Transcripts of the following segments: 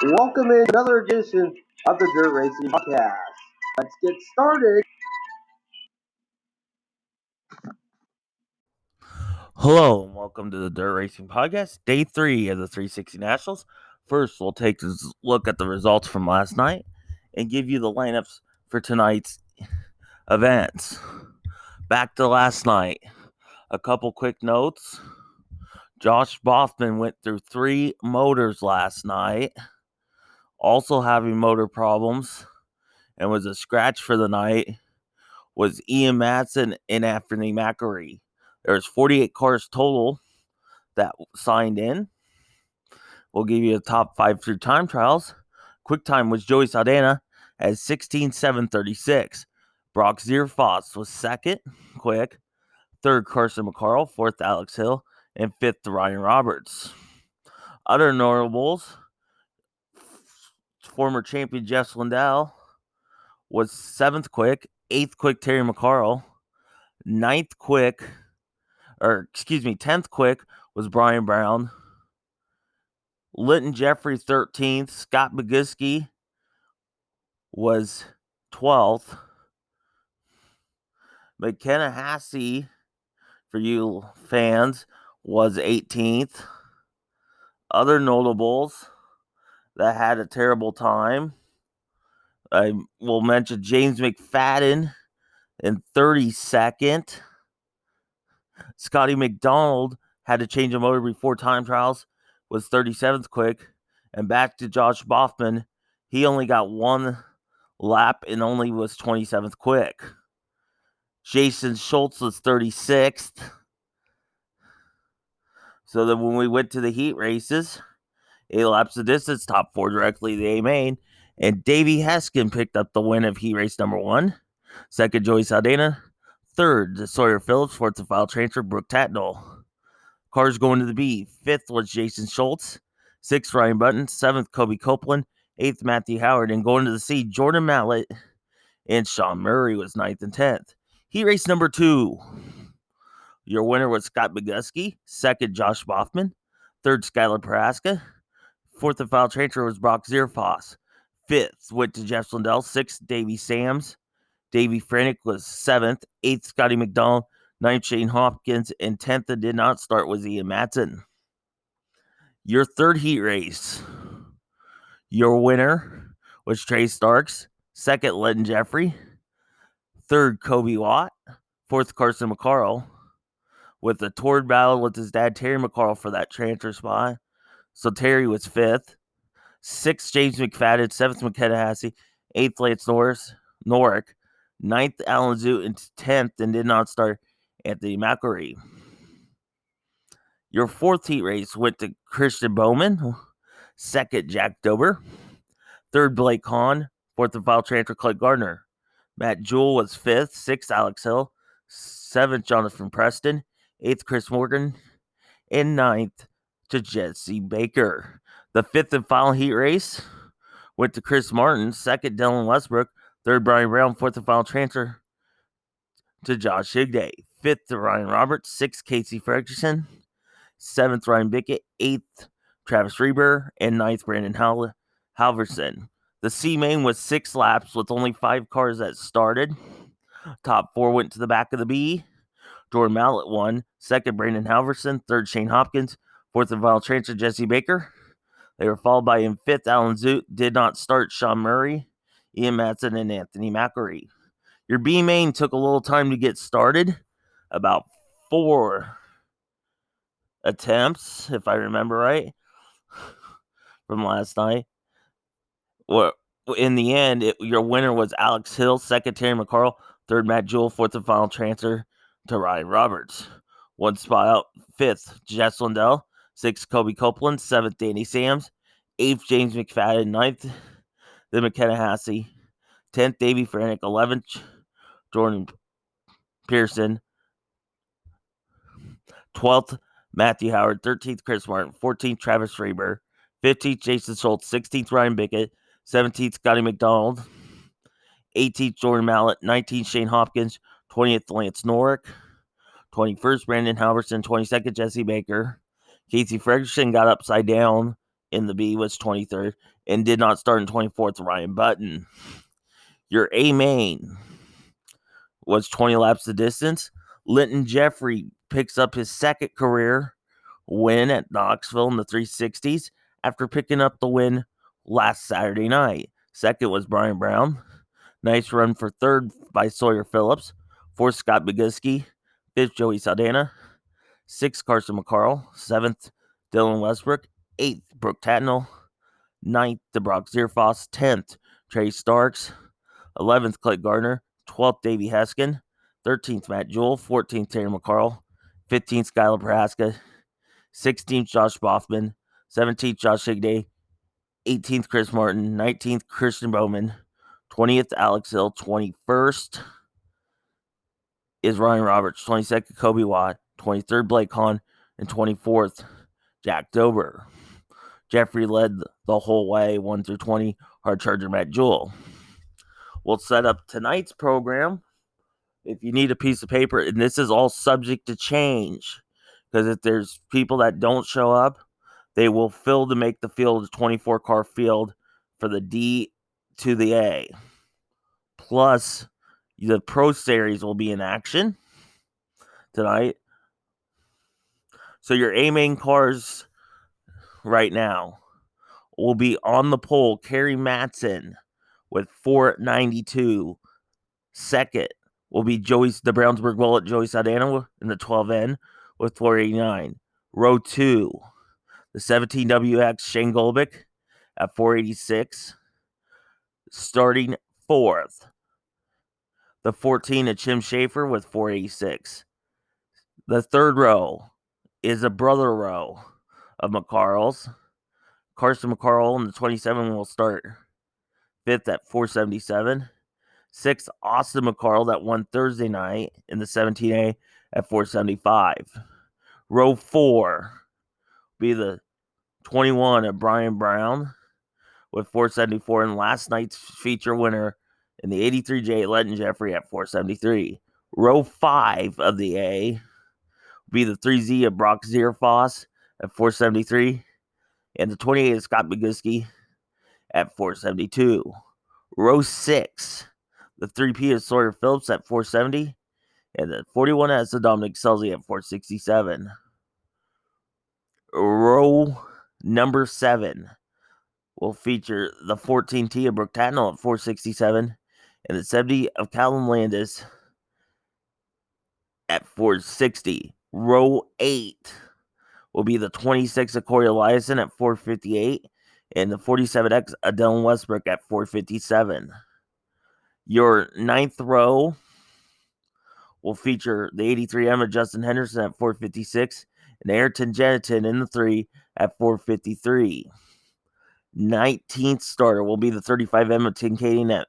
Welcome in another edition of the Dirt Racing Podcast. Let's get started. Hello and welcome to the Dirt Racing Podcast, day 3 of the 360 Nationals. First, we'll take a look at the results from last night and give you the lineups for tonight's events. Back to last night, a couple quick notes. Josh Bothman went through 3 motors last night, also having motor problems, and was a scratch for the night was Ian Madsen and Anthony Macri. There's 48 cars total that signed in. We'll give you a top 5 through time trials. Quick time was Joey Saldana at 16:7:36. Brock Zierfoss was second, quick. Third, Carson McCarl. Fourth, Alex Hill. And fifth, Ryan Roberts. Other notables, former champion Jeff Swindell was 7th quick. 8th quick, Terry McCarl. 10th quick was Brian Brown. Linton Jeffrey 13th. Scott Boguski was 12th. McKenna Hassey, for you fans, was 18th. Other notables that had a terrible time, I will mention James McFadden in 32nd. Scotty McDonald had to change a motor before time trials, was 37th quick. And back to Josh Bothman, he only got 1 lap and only was 27th quick. Jason Schultz was 36th. So then when we went to the heat races, 8 laps of distance, top 4 directly to the A main, and Davey Heskin picked up the win of heat race number 1. Second, Joey Saldana. Third, Sawyer Phillips. Fourth, the file transfer, Brooke Tatnall. Cars going to the B. 5th was Jason Schultz. 6th, Ryan Button. 7th, Kobe Copeland. 8th, Matthew Howard. And going to the C, Jordan Mallett and Sean Murray was 9th and 10th. Heat race number 2. Your winner was Scott Boguski. 2nd, Josh Bothman. 3rd, Skylar Paraska. 4th, the file transfer was Brock Zierfoss. 5th went to Jeff Swindell. 6th, Davey Sams. Davey Frenick was 7th. 8th, Scotty McDonald. 9th, Shane Hopkins. And 10th that did not start was Ian Madsen. Your third heat race. Your winner was Trey Starks. 2nd, Linton Jeffrey. 3rd, Kobe Watt. 4th, Carson McCarl. With a torrid battle with his dad, Terry McCarl, for that transfer spot. So Terry was 5th. 6th, James McFadden. 7th, McKenna Hassey. 8th, Lance Norick. 9th, Alan Zoot. And 10th, and did not start, Anthony Macri. Your fourth heat race went to Christian Bowman. 2nd, Jack Dober. 3rd, Blake Hahn. 4th, and file transfer, Clay Gardner. Matt Jewell was 5th. 6th, Alex Hill. 7th, Jonathan Preston. 8th, Chris Morgan. And 9th, to Jesse Baker. The 5th and final heat race went to Chris Martin. 2nd, Dylan Westbrook. 3rd, Brian Brown. 4th and final transfer to Josh Higday. 5th, to Ryan Roberts. 6th, Casey Fredrickson. 7th, Ryan Bickett. 8th, Travis Reber. And 9th, Brandon Halverson. The C main was 6 laps with only 5 cars that started. Top 4 went to the back of the B. Jordan Mallett won. 2nd, Brandon Halverson. 3rd, Shane Hopkins. 4th and final transfer, Jesse Baker. They were followed by in 5th, Alan Zoot. Did not start, Sean Murray, Ian Madsen, and Anthony Macri. Your B main took a little time to get started. About 4 attempts, if I remember right, from last night. Well, in the end, your winner was Alex Hill. 2nd, Terry McCarl. 3rd, Matt Jewell. 4th and final transfer to Ryan Roberts. 1 spot out. 5th, Jeff Swindell. 6th, Kobe Copeland. 7th, Danny Sams. 8th, James McFadden. 9th, the McKenna Hassey. 10th, Davey Frenick. 11th, Jordan Pearson. 12th, Matthew Howard. 13th, Chris Martin. 14th, Travis Reber. 15th, Jason Schultz. 16th, Ryan Bickett. 17th, Scotty McDonald. 18th, Jordan Mallett. 19th, Shane Hopkins. 20th, Lance Norick. 21st, Brandon Halverson. 22nd, Jesse Baker. Casey Fredrickson got upside down in the B, was 23rd. and did not start in 24th, Ryan Button. Your A main was 20 laps the distance. Linton Jeffrey picks up his second career win at Knoxville in the 360's after picking up the win last Saturday night. Second was Brian Brown. Nice run for third by Sawyer Phillips. Fourth, Scott Boguski. Fifth, Joey Saldana. Sixth, Carson McCarl. Seventh, Dylan Westbrook. Eighth, Brooke Tatnell. Ninth, DeBrock Zierfoss. 10th, Trey Starks. 11th, Clay Gardner. 12th, Davey Heskin. 13th, Matt Jewell. 14th, Terry McCarl. 15th, Skylar Prohaska. 16th, Josh Boffman. 17th, Josh Higday. 18th, Chris Martin. 19th, Christian Bowman. 20th, Alex Hill. 21st is Ryan Roberts. 22nd, Kobe Watt. 23rd, Blake Hahn. And 24th, Jack Dober. Jeffrey led the whole way, 1 through 20. Hard charger Matt Jewell. We'll set up tonight's program. If you need a piece of paper, and this is all subject to change, because if there's people that don't show up, they will fill to make the field a 24-car field for the D to the A. Plus, the Pro Series will be in action tonight. So your A main cars right now will be on the pole. Kerry Matson with 492. Second will be the Brownsburg Bullet, Joey Saldana in the 12N with 489. Row 2, the 17WX Shane Golbick at 486. Starting fourth, the 14 of Jim Schaefer with 486. The third row is a brother row of McCarl's. Carson McCarl in the 27 will start fifth at 477. Sixth, Austin McCarl that won Thursday night in the 17A at 475. Row 4 be the 21 of Brian Brown with 474, and last night's feature winner in the 83J, Linton Jeffrey at 473. Row 5 of the A be the 3Z of Brock Zierfoss at 473, and the 28 of Scott Boguski at 472. Row 6, the 3P of Sawyer Phillips at 470, and the 41S of Dominic Selzy at 467. Row number 7 will feature the 14T of Brooke Tatnell at 467, and the 70 of Callum Landis at 460. Row 8 will be the 26 of Corey Eliason at 458, and the 47X of Dylan Westbrook at 457. Your ninth row will feature the 83M of Justin Henderson at 456, and Ayrton Jeniton in the 3 at 453. 19th starter will be the 35M of Tim Kading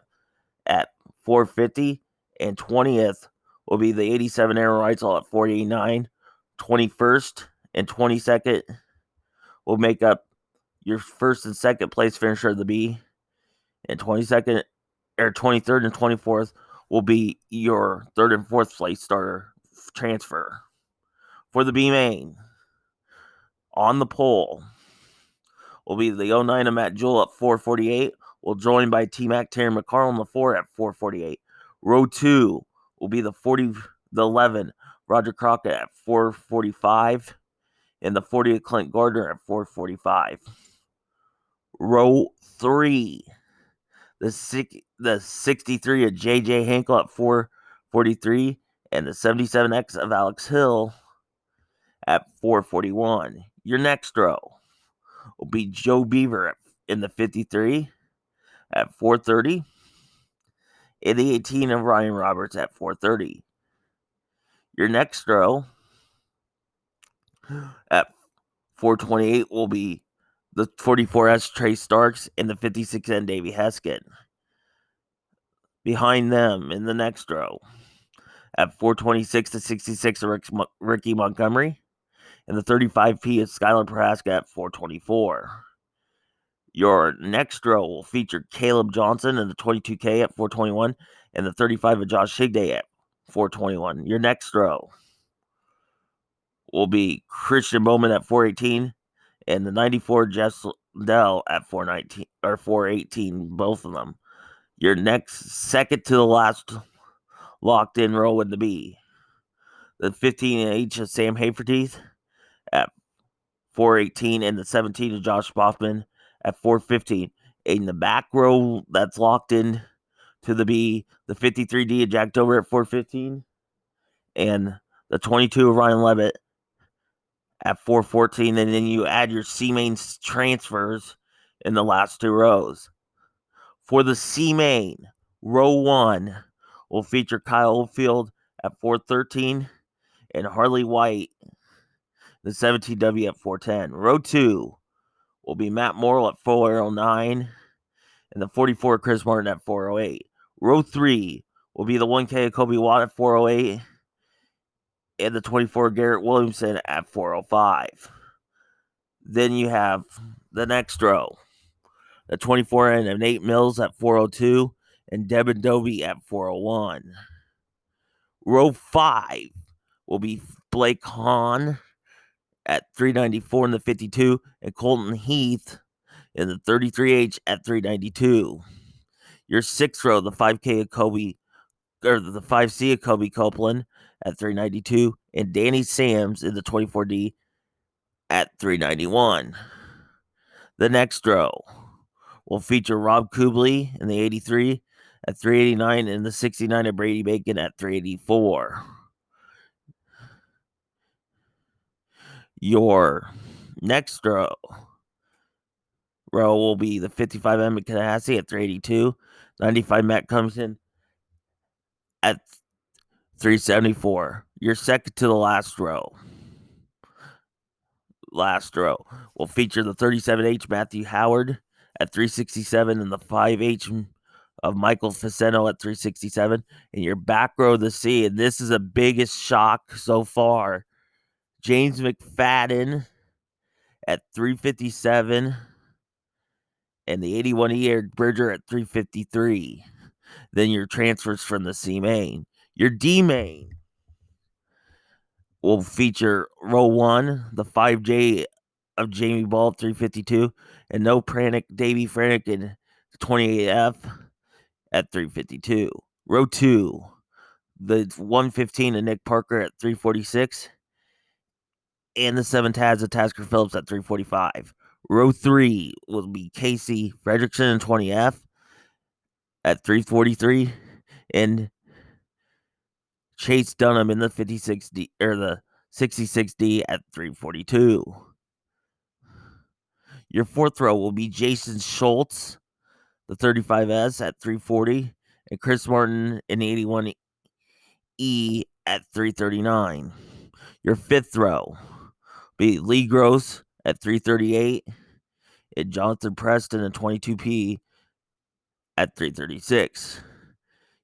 at 450, and 20th will be the 87 Aaron Reitzel at 489. 21st and 22nd will make up your first and second place finisher of the B, and 23rd and 24th will be your third and fourth place starter transfer. For the B main, on the pole will be the 09 of Matt Jewell at 448. Will join by T-Mac Terry McCarl on the 4 at 448. Row 2 will be the 11 Roger Crockett at 445, and the 40 of Clint Gardner at 445. Row 3, the 63 of JJ Hankel at 443, and the 77X of Alex Hill at 441. Your next row will be Joe Beaver in the 53 at 430, and the 18 of Ryan Roberts at 430. Your next row at 428 will be the 44S Trey Starks and the 56N Davey Heskin. Behind them in the next row at 426 to 66 of Ricky Montgomery, and the 35P of Skylar Prohaska at 424. Your next row will feature Caleb Johnson and the 22K at 421, and the 35 of Josh Higday at 421. Your next row will be Christian Bowman at 418, and the 94 Jeff Dell at 419 or 418, both of them. Your next second to the last locked in row in the B. The 15H of Sam Haferteeth at 418 and the 17 of Josh Boffman at 415. In the back row that's locked in to the B, the 53D of Jack Dover at 415 and the 22 of Ryan Levitt at 414. And then you add your C main transfers in the last two rows. For the C main, row 1 will feature Kyle Oldfield at 413 and Harley White, the 17W at 410. Row 2 will be Matt Morrill at 409 and the 44 Chris Martin at 408. Row 3 will be the 1K of Kobe Watt at 408 and the 24 Garrett Williamson at 405. Then you have the next row, the 24N of Nate Mills at 402 and Devin Dovey at 401. Row 5 will be Blake Hahn at 394 in the 52 and Colton Heath in the 33H at 392. Your sixth row, the 5K of Kobe, or the 5C of Kobe Copeland at 392 and Danny Sams in the 24D at 391. The next row will feature Rob Kubley in the 83 at 389 and the 69 of Brady Bacon at 384. Your next row will be the 55 Emmett Canassi at 382, 95 Matt Cumston at 374. Your second to the last row will feature the 37H Matthew Howard at 367 and the 5H of Michael Faceno at 367. And your back row, the C, and this is the biggest shock so far, James McFadden at 357 and the 81E Eric Bridger at 353. Then your transfers from the C main. Your D main will feature row 1, the 5J of Jamie Ball at 352, and No Pranic, Davey Franick, and 28F at 352. Row 2, the 115 of Nick Parker at 346, and the 7 Taz of Tasker Phillips at 345. Row 3 will be Casey Fredrickson and 20F at 343, and Chase Dunham in the 56D or the 66D at 342. Your fourth row will be Jason Schultz, the 35S at 340, and Chris Martin in the 81E at 339. Your fifth row will be Lee Gross at 338, and Jonathan Preston in 22P at 336.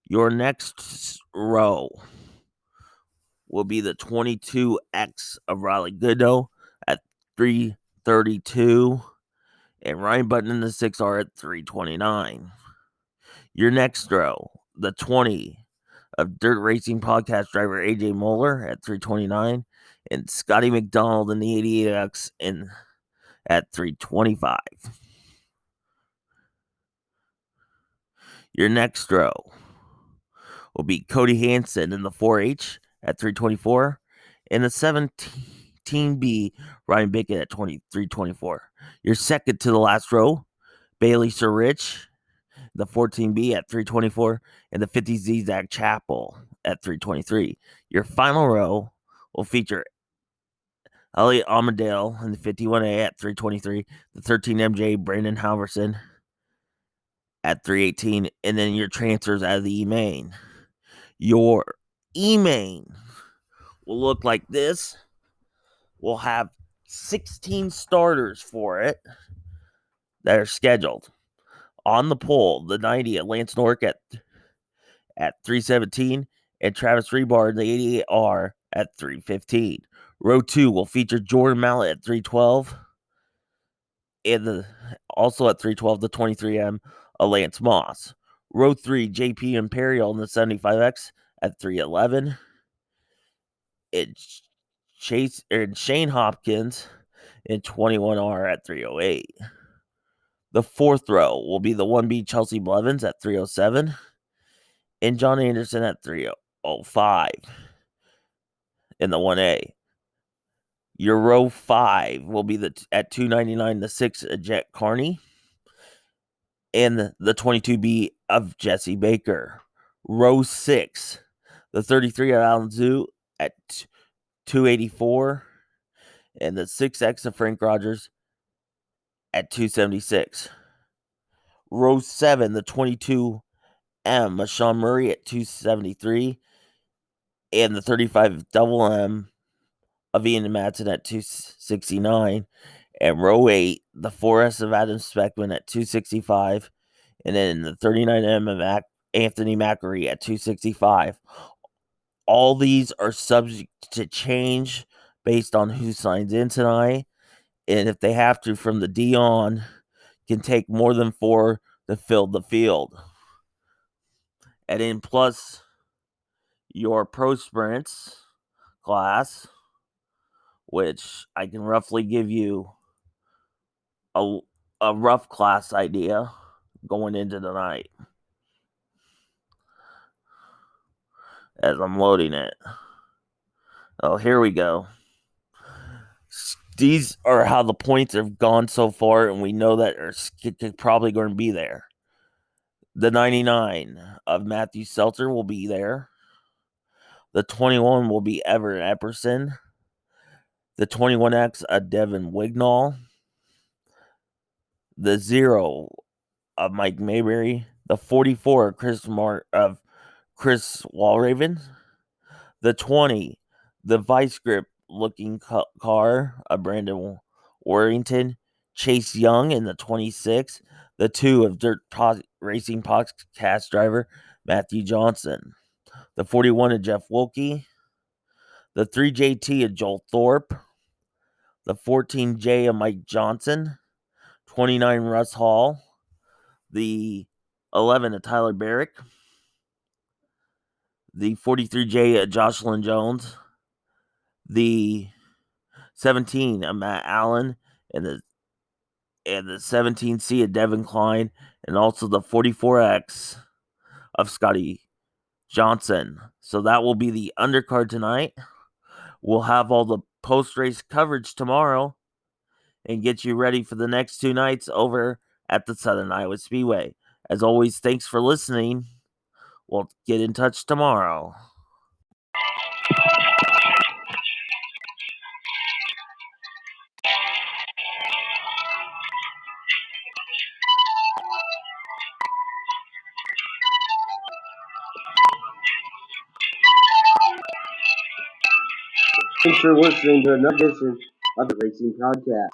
Your next row will be the 22X of Riley Goodnow at 332 and Ryan Button in the 6R at 329. Your next row, the 20 of Dirt Racing Podcast driver AJ Moeller at 329 and Scotty McDonald in the 88X at 325. Your next row will be Cody Hansen in the 4H at 324 and the 17B Ryan Bacon at 324. Your second to the last row, Bailey Sir Rich, the 14B at 324, and the 50Z Zach Chappell at 323. Your final row will feature Elliot Amadale in the 51A at 323, the 13MJ Brandon Halverson at 318, and then your transfers out of the E-Main. Your E-Main will look like this. We'll have 16 starters for it that are scheduled. On the pole, the 90 at Lance Nork at 317 and Travis Rebar, the 88R at 315. Row 2 will feature Jordan Mallet at 312 and also at 312 the 23M of Lance Moss. Row 3, JP Imperial in the 75X at 311. It's Shane Hopkins in 21R at 308. The fourth row will be the 1B Chelsea Blevins at 307 and John Anderson at 305 in the 1A. Your row 5 will be at 299 the 6 Jet Carney and the 22B of Jesse Baker. Row 6, the 33 of Alan Zoo at 284 and the 6X of Frank Rogers at 276. Row 7, the 22M of Sean Murray at 273 and the 35 Double M of Ian Madsen at 269. And row 8, the 4S of Adam Speckman at 265. And then the 39M of Anthony Macri at 265. All these are subject to change based on who signs in tonight. And if they have to, from the D on, can take more than 4 to fill the field. And then plus your pro sprints class, which I can roughly give you a rough class idea going into the night as I'm loading it. Oh, here we go. These are how the points have gone so far, and we know that are probably going to be there. The 99 of Matthew Seltzer will be there. The 21 will be Everett Epperson. The 21X of Devin Wignall. The 0 of Mike Mayberry. The 44 of Chris Walraven. The 20, the vice grip looking car of Brandon Warrington. Chase Young in the 26. The 2 of Racing podcast driver Matthew Johnson. The 41 of Jeff Wilkie. The 3JT of Joel Thorpe. The 14J of Mike Johnson. 29 Russ Hall. The 11 of Tyler Barrick. The 43J of Jocelyn Jones. The 17 of Matt Allen. And the 17C of Devin Klein. And also the 44X of Scotty Johnson. So that will be the undercard tonight. We'll have all the post-race coverage tomorrow and get you ready for the next 2 nights over at the Southern Iowa Speedway. As always, thanks for listening. We'll get in touch tomorrow. Thanks for listening to another edition of the Racing Podcast.